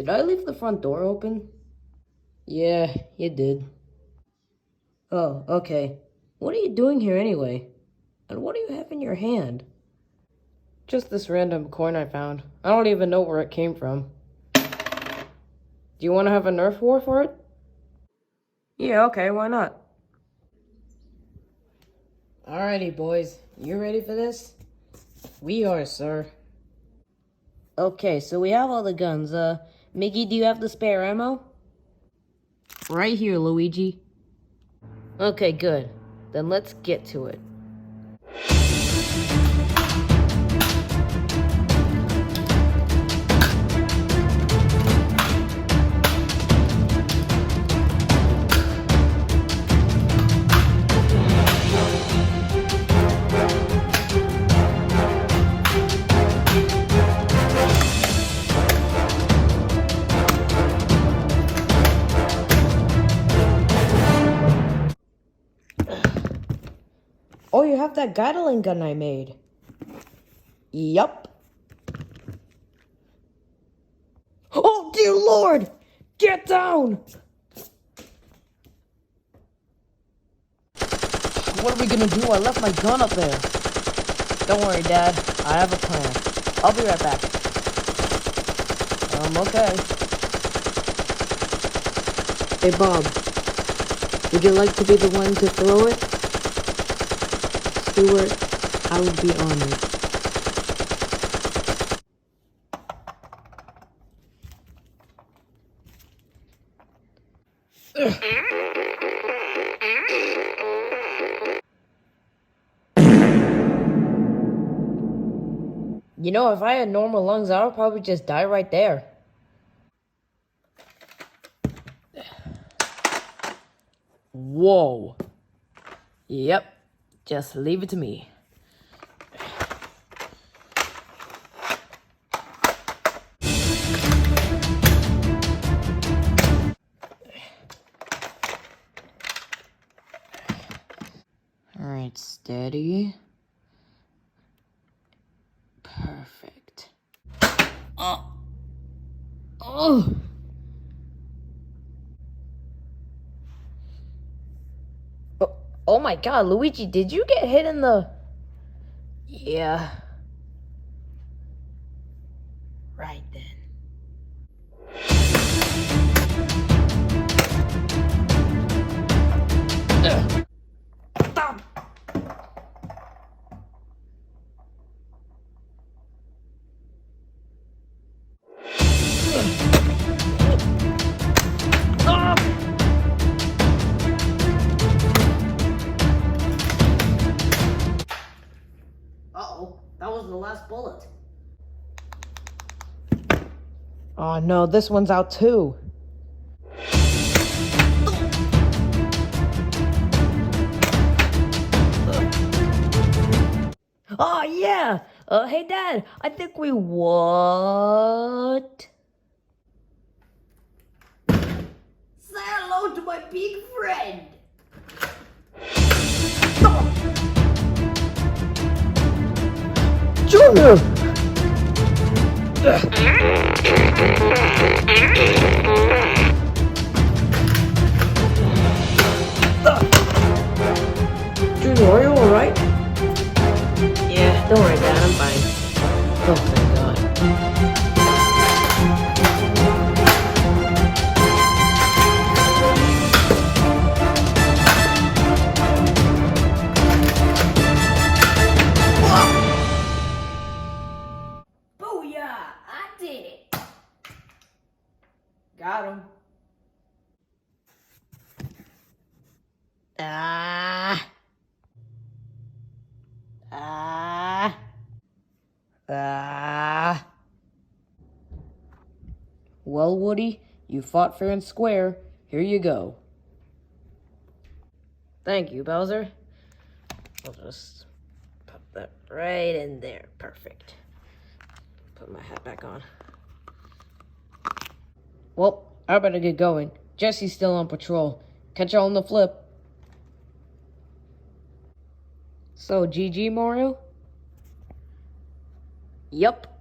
Did I leave the front door open? Yeah, you did. Oh, okay. What are you doing here anyway? And what do you have in your hand? Just this random coin I found. I don't even know where it came from. Do you want to have a Nerf War for it? Yeah, okay, why not? Alrighty, boys. You ready for this? We are, sir. Okay, so we have all the guns. Mickey, do you have the spare ammo? Right here, Luigi. Okay, good. Then let's get to it. Oh, you have that Gatling gun I made. Yup. Oh, dear Lord! Get down! What are we gonna do? I left my gun up there. Don't worry, Dad. I have a plan. I'll be right back. Okay. Hey, Bob. Would you like to be the one to throw it? Stuart, I would be honored. You know, if I had normal lungs, I would probably just die right there. Whoa. Yep. Just leave it to me. Alright, steady. Perfect. Oh. Oh. Oh my god, Luigi, did you get hit in the... Yeah. Right then. Stop! Uh-oh, that was the last bullet. Oh no, this one's out too. Oh yeah! Hey Dad, I think we what? Say hello to my big friend! Junior! Junior, are you alright? Yeah, don't worry, Dad, I'm fine. Oh, thank God. Booyah! I did it! Got him. Ah. Well, Woody, you fought fair and square. Here you go. Thank you, Bowser. I'll just put that right in there. Perfect. Put my hat back on. Well, I better get going. Jesse's still on patrol. Catch y'all on the flip. So, GG, Mario? Yup.